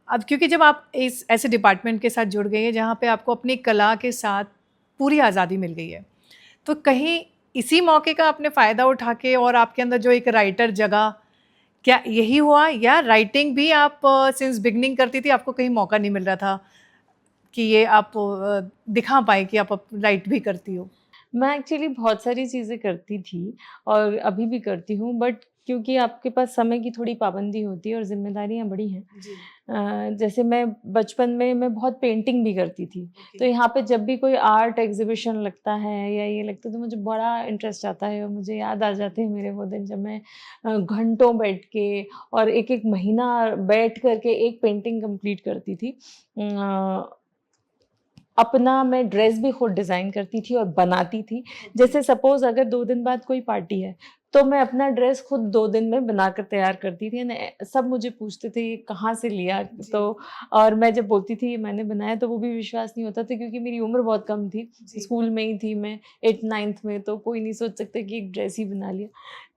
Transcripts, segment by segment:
अब क्योंकि जब आप इस ऐसे डिपार्टमेंट के साथ जुड़ गई हैं जहाँ पे आपको अपनी कला के साथ पूरी आज़ादी मिल गई है, तो कहीं इसी मौके का आपने फ़ायदा उठा के और आपके अंदर जो एक राइटर जगा, क्या यही हुआ या राइटिंग भी आप सिंस बिगिनिंग करती थी, आपको कहीं मौका नहीं मिल रहा था कि ये आप दिखा पाएँ कि आप राइट भी करती हो? मैं एक्चुअली बहुत सारी चीज़ें करती थी और अभी भी करती हूँ, बट क्योंकि आपके पास समय की थोड़ी पाबंदी होती है और ज़िम्मेदारियाँ बड़ी हैं। जी। जैसे मैं बचपन में मैं बहुत पेंटिंग भी करती थी, तो यहाँ पे जब भी कोई आर्ट एग्ज़िबिशन लगता है या ये लगता है तो मुझे बड़ा इंटरेस्ट आता है और मुझे याद आ जाते हैं मेरे वो दिन जब मैं घंटों बैठ के और 1-1 महीना बैठ कर के एक पेंटिंग कंप्लीट करती थी। अपना मैं ड्रेस भी खुद डिज़ाइन करती थी और बनाती थी। जैसे सपोज़ अगर 2 दिन बाद कोई पार्टी है, तो मैं अपना ड्रेस खुद 2 दिन में बनाकर तैयार करती थी। न सब मुझे पूछते थे ये कहाँ से लिया? तो और मैं जब बोलती थी ये मैंने बनाया तो वो भी विश्वास नहीं होता था क्योंकि मेरी उम्र बहुत कम थी। स्कूल में ही थी मैं 8th-9th में, तो कोई नहीं सोच सकता कि एक ड्रेस ही बना लिया।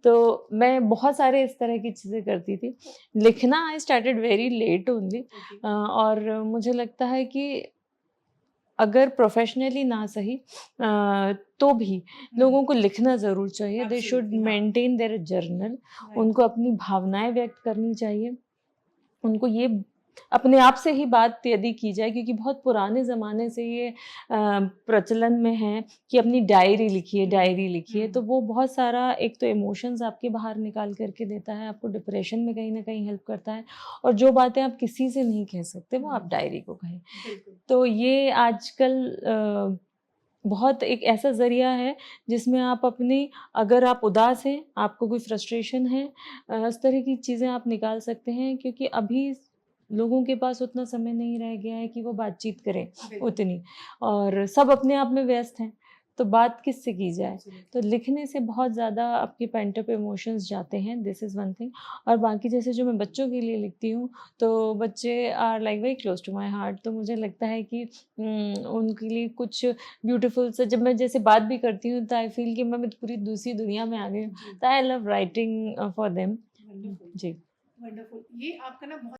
तो मैं बहुत सारे इस तरह की चीज़ें करती थी। लिखना I started very late only और मुझे लगता है कि अगर प्रोफ़ेशनली ना सही तो भी लोगों को लिखना ज़रूर चाहिए। They should maintain their journal. उनको अपनी भावनाएँ व्यक्त करनी चाहिए। उनको ये अपने आप से ही बात यदि की जाए क्योंकि बहुत पुराने ज़माने से ये प्रचलन में है कि अपनी डायरी लिखिए, तो वो बहुत सारा एक तो इमोशंस आपके बाहर निकाल कर के देता है, आपको डिप्रेशन में कहीं न कहीं हेल्प करता है और जो बातें आप किसी से नहीं कह सकते, वो आप डायरी को कहें। तो ये आजकल बहुत एक ऐसा ज़रिया है जिसमें आप अपनी अगर आप उदास हैं, आपको कोई फ्रस्ट्रेशन है इस तरह की चीज़ें आप निकाल सकते हैं क्योंकि अभी लोगों के पास उतना समय नहीं रह गया है कि वो बातचीत करें उतनी और सब अपने आप में व्यस्त हैं, तो बात किससे की जाए? तो लिखने से बहुत ज़्यादा आपके पेंट अप इमोशंस जाते हैं, दिस इज़ वन थिंग और बाकी जैसे जो मैं बच्चों के लिए लिखती हूँ, तो बच्चे are like very close to my heart तो मुझे लगता है कि उनके लिए कुछ ब्यूटीफुल सा जब मैं जैसे बात भी करती हूँ तो आई फ़ील कि मैं पूरी दूसरी दुनिया में आ गई हूँ। तो I love writing for them. Wonderful, जी। वंडरफुल। ये आपका ना बहुत